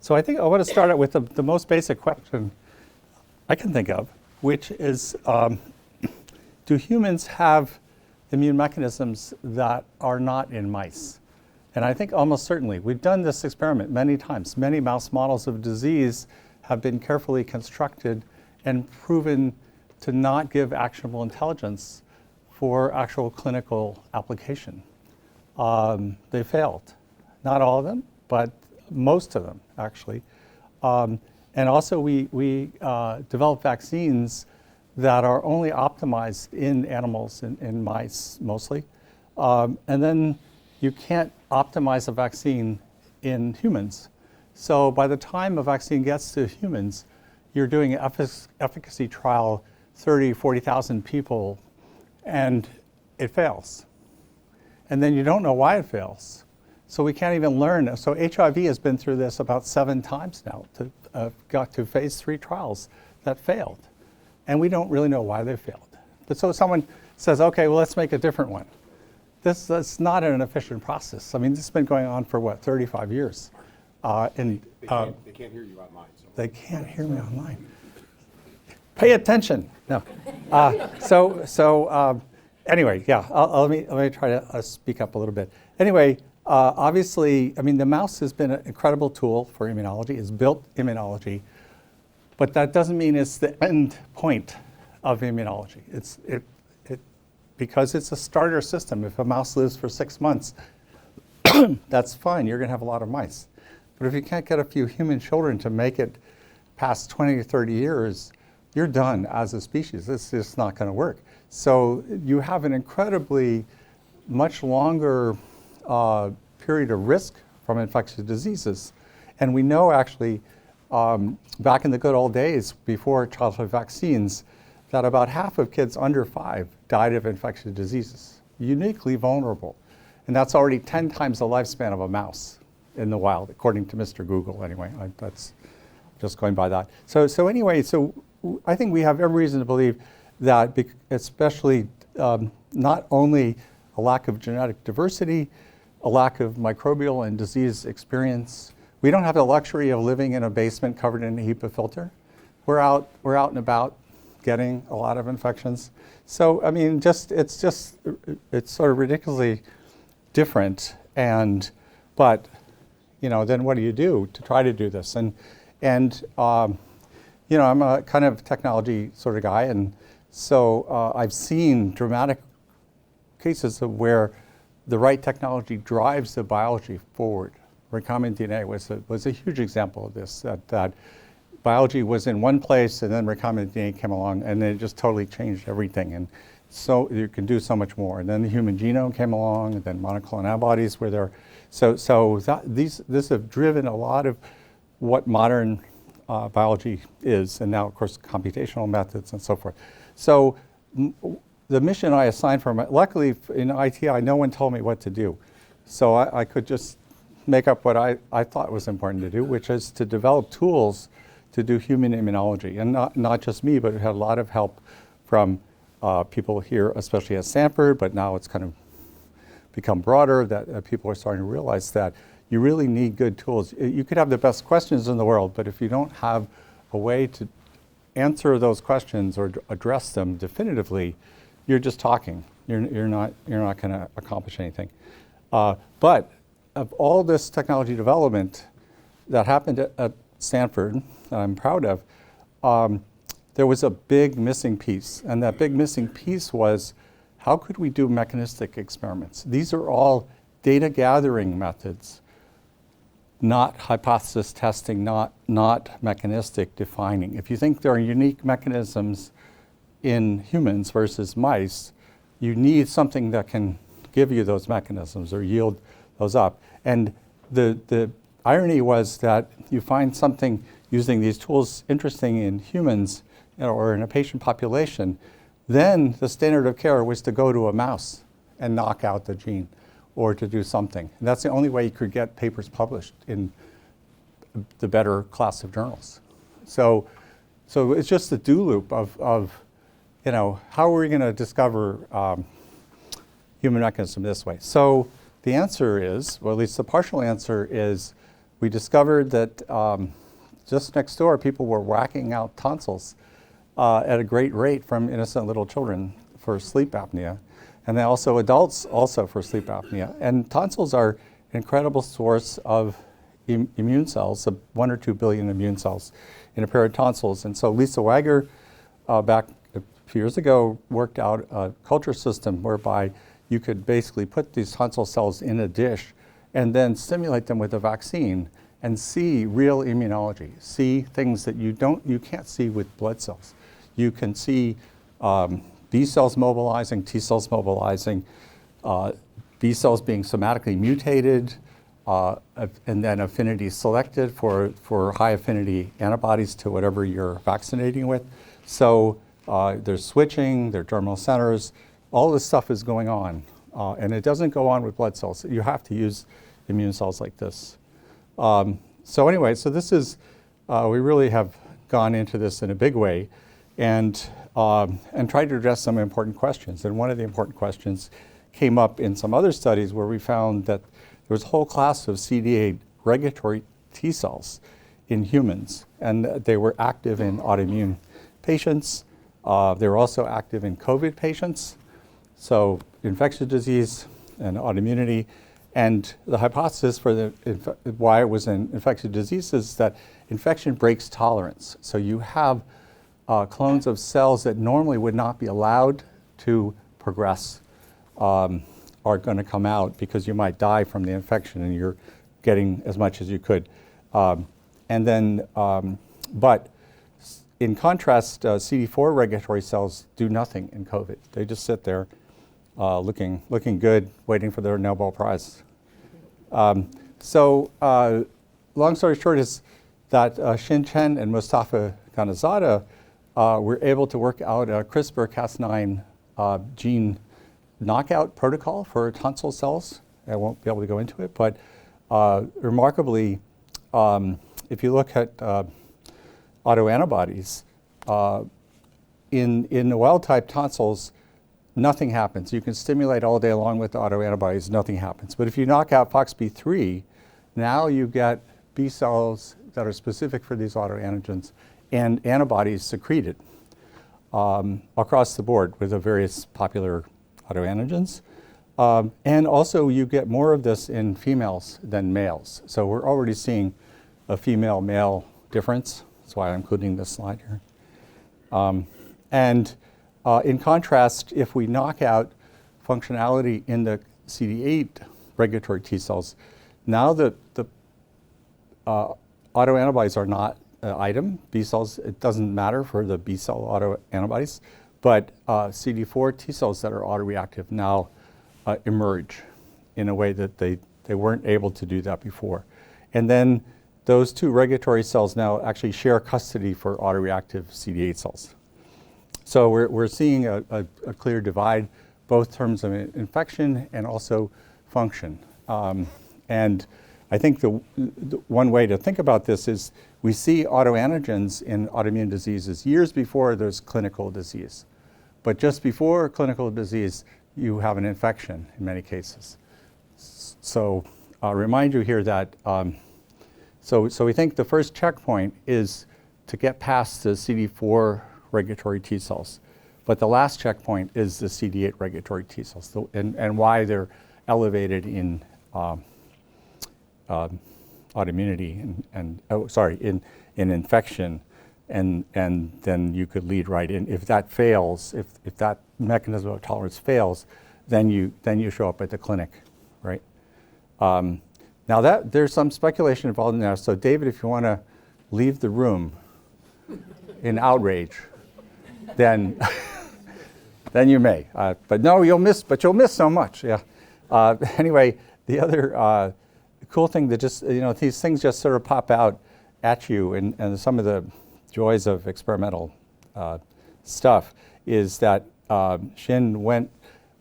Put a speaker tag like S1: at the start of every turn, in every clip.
S1: So I think I want to start out with the most basic question I can think of, which is, do humans have immune mechanisms that are not in mice? And I think almost certainly. We've done this experiment many times. Many mouse models of disease have been carefully constructed and proven to not give actionable intelligence for actual clinical application. They failed. Not all of them, but most of them, actually. And also, we developed vaccines that are only optimized in animals, in mice mostly. And then you can't optimize a vaccine in humans. So by the time a vaccine gets to humans, you're doing an efficacy trial, 30, 40,000 people, and it fails. And then you don't know why it fails. So we can't even learn. So HIV has been through this about 7 times now, got to phase 3 trials that failed. And we don't really know why they failed. But so someone says, okay, well, let's make a different one. That's not an efficient process. I mean, this has been going on for, what, 35 years.
S2: They can't hear you online. So.
S1: They can't hear me online. Pay attention. No. Anyway, yeah, let me try to speak up a little bit. Anyway, obviously, I mean, the mouse has been an incredible tool for immunology. It's built immunology. But that doesn't mean it's the end point of immunology. Because it's a starter system. If a mouse lives for 6 months, that's fine. You're going to have a lot of mice. But if you can't get a few human children to make it past 20 or 30 years, you're done as a species. It's just not going to work. So you have an incredibly much longer period of risk from infectious diseases. And we know actually, back in the good old days before childhood vaccines, that about half of kids under 5 died of infectious diseases, uniquely vulnerable. And that's already 10 times the lifespan of a mouse in the wild, according to Mr. Google anyway. That's just going by that. So anyway, I think we have every reason to believe that especially not only a lack of genetic diversity, a lack of microbial and disease experience. We don't have the luxury of living in a basement covered in a HEPA filter. We're out and about getting a lot of infections. So, I mean, it's sort of ridiculously different. But, you know, then what do you do to try to do this? And you know, I'm a kind of technology sort of guy, and so I've seen dramatic cases of where the right technology drives the biology forward. Recombinant DNA was a huge example of this, that biology was in one place and then recombinant DNA came along and it just totally changed everything. And so you can do so much more. And then the human genome came along, and then monoclonal antibodies were there. This have driven a lot of what modern biology is, and now of course computational methods and so forth. So the mission I assigned for luckily in ITI, no one told me what to do. So I could just make up what I thought was important to do, which is to develop tools to do human immunology. And not just me, but we had a lot of help from people here, especially at Stanford, but now it's kind of become broader, that people are starting to realize that you really need good tools. You could have the best questions in the world, but if you don't have a way to answer those questions or address them definitively, you're just talking. You're not going to accomplish anything. But of all this technology development that happened at Stanford, that I'm proud of, there was a big missing piece. And that big missing piece was, how could we do mechanistic experiments? These are all data gathering methods, not hypothesis testing, not mechanistic defining. If you think there are unique mechanisms in humans versus mice, you need something that can give you those mechanisms or yield those up. And the irony was that you find something using these tools interesting in humans, or in a patient population, then the standard of care was to go to a mouse and knock out the gene or to do something. And that's the only way you could get papers published in the better class of journals. So it's just the do loop of you know, how are we going to discover human mechanism this way? So the answer is, well, at least the partial answer is, we discovered that just next door, people were whacking out tonsils at a great rate from innocent little children for sleep apnea. And then also adults also for sleep apnea. And tonsils are an incredible source of immune cells, 1 or 2 billion immune cells in a pair of tonsils. And so Lisa Wager, back a few years ago, worked out a culture system whereby you could basically put these tonsil cells in a dish and then stimulate them with a vaccine and see real immunology, see things that you can't see with blood cells. You can see B cells mobilizing, T cells mobilizing, B cells being somatically mutated, and then affinity selected for high affinity antibodies to whatever you're vaccinating with. So there's switching, there are germinal centers, all this stuff is going on. And it doesn't go on with blood cells. You have to use immune cells like this. So anyway, so this is, we really have gone into this in a big way and tried to address some important questions. And one of the important questions came up in some other studies where we found that there was a whole class of CD8 regulatory T cells in humans, and they were active in autoimmune patients. They were also active in COVID patients, so infectious disease and autoimmunity. And the hypothesis for why it was in infectious disease is that infection breaks tolerance. So you have clones of cells that normally would not be allowed to progress are going to come out because you might die from the infection and you're getting as much as you could. But in contrast, CD4 regulatory cells do nothing in COVID. They just sit there looking good, waiting for their Nobel Prize. Long story short is that Xin Chen and Mustafa Ghanizadeh were able to work out a CRISPR-Cas9 gene knockout protocol for tonsil cells. I won't be able to go into it, but remarkably, if you look at autoantibodies, in the wild-type tonsils, nothing happens. You can stimulate all day long with the autoantibodies, nothing happens. But if you knock out FOXP3, now you get B cells that are specific for these autoantigens and antibodies secreted across the board with the various popular autoantigens. And also you get more of this in females than males. So we're already seeing a female-male difference. That's why I'm including this slide here. In contrast, if we knock out functionality in the CD8 regulatory T cells, now the autoantibodies are not an item. B cells, it doesn't matter for the B cell autoantibodies, but CD4 T cells that are autoreactive now emerge in a way that they weren't able to do that before. And then those two regulatory cells now actually share custody for autoreactive CD8 cells. So we're seeing a clear divide, both in terms of infection and also function. And I think the one way to think about this is we see autoantigens in autoimmune diseases years before there's clinical disease. But just before clinical disease, you have an infection in many cases. So I'll remind you here that, so we think the first checkpoint is to get past the CD4 regulatory T cells. But the last checkpoint is the CD8 regulatory T cells and why they're elevated in autoimmunity in infection, and then you could lead right in. If that fails, if that mechanism of tolerance fails, then you show up at the clinic, right? Now there's some speculation involved in that. So David, if you want to leave the room in outrage, then then you may. But no, you'll miss so much. Yeah. Anyway, the other cool thing that just, these things just sort of pop out at you, and some of the joys of experimental stuff is that Xin went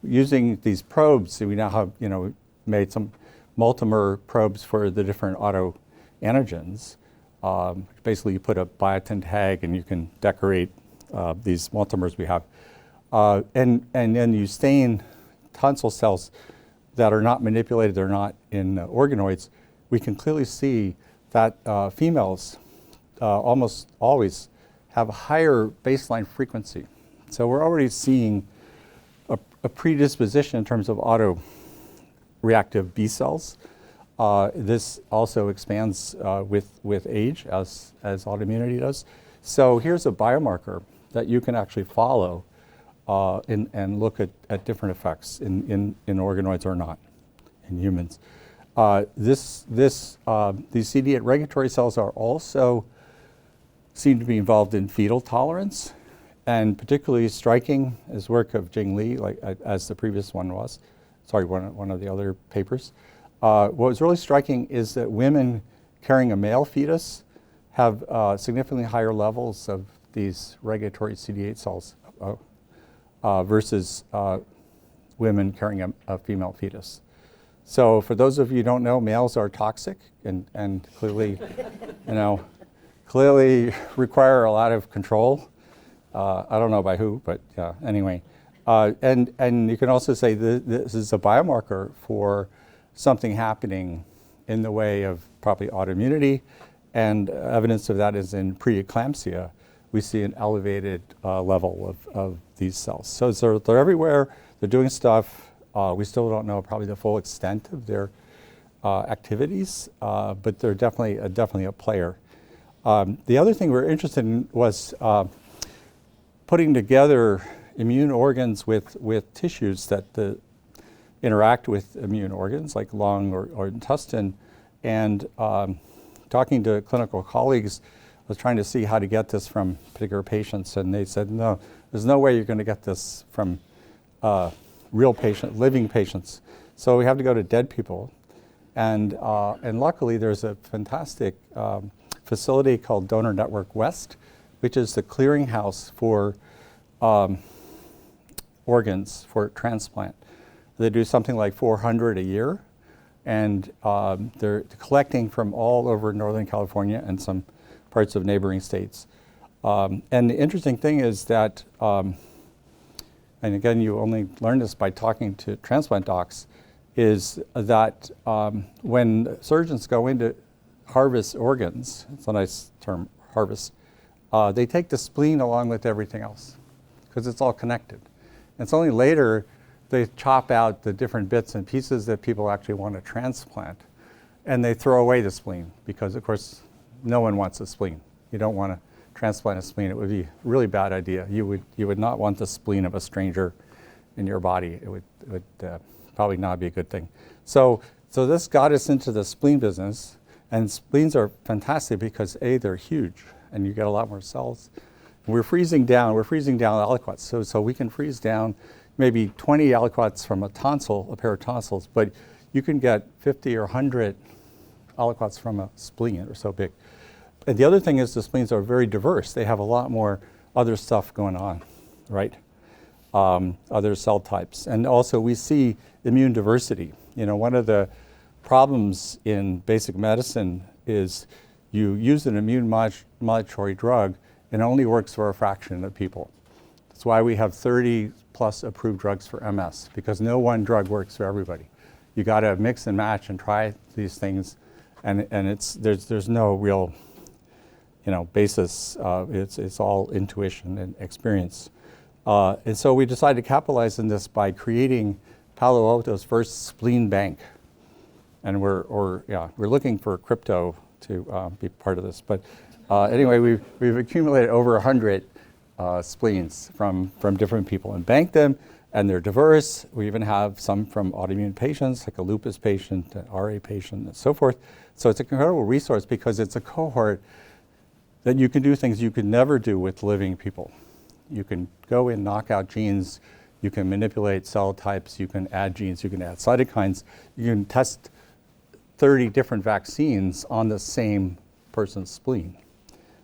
S1: using these probes. We now have, made some multimer probes for the different autoantigens. Basically, you put a biotin tag and you can decorate these multimers we have. And then you stain tonsil cells that are not manipulated, they're not in organoids. We can clearly see that females almost always have a higher baseline frequency. So we're already seeing a predisposition in terms of autoreactive B cells. This also expands with age, as autoimmunity does. So here's a biomarker that you can actually follow and look at different effects in organoids or not in humans. These CD8 regulatory cells are also seem to be involved in fetal tolerance, and particularly striking is work of Jing Li, as the previous one was. Sorry, one of the other papers. What was really striking is that women carrying a male fetus have significantly higher levels of these regulatory CD8 cells versus women carrying a female fetus. So for those of you who don't know, males are toxic and clearly, clearly require a lot of control. I don't know by who, but anyway. And you can also say this is a biomarker for something happening in the way of probably autoimmunity, and evidence of that is in preeclampsia. We see an elevated level of these cells. So they're everywhere, they're doing stuff. We still don't know probably the full extent of their activities, but they're definitely a player. The other thing we're interested in was putting together immune organs with tissues that interact with immune organs like lung or intestine, and talking to clinical colleagues, was trying to see how to get this from particular patients, and they said, no, there's no way you're going to get this from real living patients. So we have to go to dead people, and luckily there's a fantastic facility called Donor Network West, which is the clearinghouse for organs for transplant. They do something like 400 a year, and they're collecting from all over Northern California and some parts of neighboring states. And the interesting thing is that, and again, you only learn this by talking to transplant docs, is that when surgeons go in to harvest organs, it's a nice term, harvest, they take the spleen along with everything else, because it's all connected. It's only later they chop out the different bits and pieces that people actually want to transplant, and they throw away the spleen, because of course no one wants a spleen. You don't want to transplant a spleen. It would be a really bad idea. You would not want the spleen of a stranger in your body. It would probably not be a good thing. So this got us into the spleen business, and spleens are fantastic because A, they're huge and you get a lot more cells. We're freezing down aliquots, so we can freeze down maybe 20 aliquots from a tonsil, a pair of tonsils, but you can get 50 or 100 aliquots from a spleen. They're so big. And the other thing is the spleens are very diverse. They have a lot more other stuff going on, right? Other cell types. And also we see immune diversity. One of the problems in basic medicine is you use an immune modulatory drug and it only works for a fraction of people. That's why we have 30 plus approved drugs for MS, because no one drug works for everybody. You got to mix and match and try these things, and there's no real basis. It's all intuition and experience. And so we decided to capitalize on this by creating Palo Alto's first spleen bank. And we're looking for crypto to be part of this. But anyway, we've accumulated over 100 spleens from different people and banked them, and they're diverse. We even have some from autoimmune patients, like a lupus patient, an RA patient, and so forth. So it's an incredible resource because it's a cohort that you can do things you could never do with living people. You can go and knock out genes, you can manipulate cell types, you can add genes, you can add cytokines, you can test 30 different vaccines on the same person's spleen.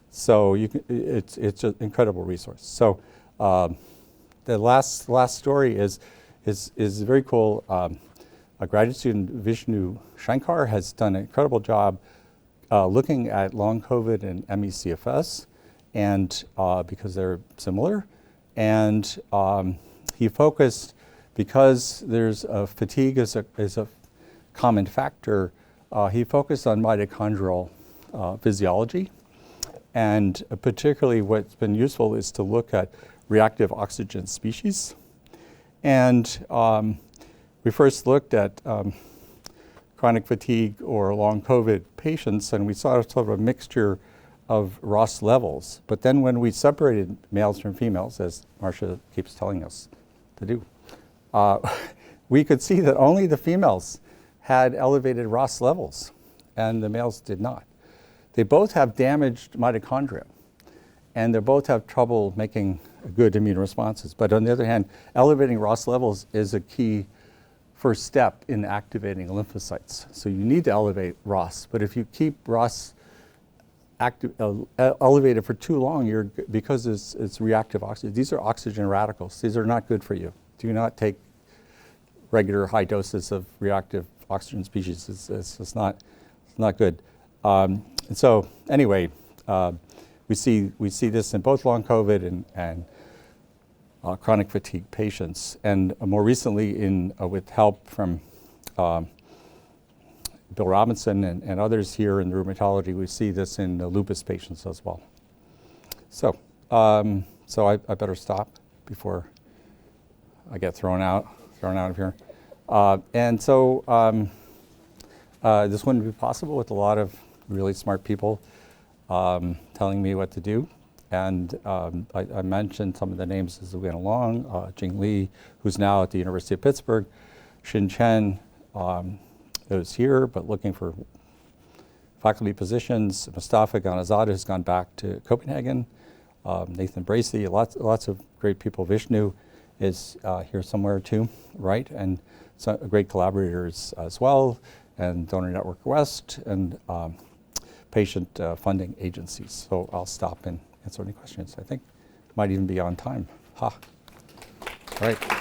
S1: So it's an incredible resource. So the last story is very cool. A graduate student, Vishnu Shankar, has done an incredible job looking at long COVID and ME/CFS, and because they're similar, and he focused, because there's fatigue is a common factor. He focused on mitochondrial physiology. And particularly what's been useful is to look at reactive oxygen species. And we first looked at chronic fatigue or long COVID patients, and we saw sort of a mixture of ROS levels. But then when we separated males from females, as Marcia keeps telling us to do, we could see that only the females had elevated ROS levels, and the males did not. They both have damaged mitochondria, and they both have trouble making good immune responses. But on the other hand, elevating ROS levels is a key first step in activating lymphocytes. So you need to elevate ROS, but if you keep ROS elevated for too long, because it's reactive oxygen. These are oxygen radicals. These are not good for you. Do not take regular high doses of reactive oxygen species. It's not good. And so anyway, we see this in both long COVID and chronic fatigue patients, and more recently with help from Bill Robinson and others here in rheumatology, we see this in lupus patients as well. So, I better stop before I get thrown out of here. And so this wouldn't be possible with a lot of really smart people telling me what to do. And I mentioned some of the names as we went along. Jing Li, who's now at the University of Pittsburgh. Xin Chen, who's here, but looking for faculty positions. Mustafa Ghanazada has gone back to Copenhagen. Nathan Bracey, lots of great people. Vishnu is here somewhere too, right? And some great collaborators as well, and Donor Network West, and patient funding agencies. So I'll stop and answer any questions. I think might even be on time. Ha. All right.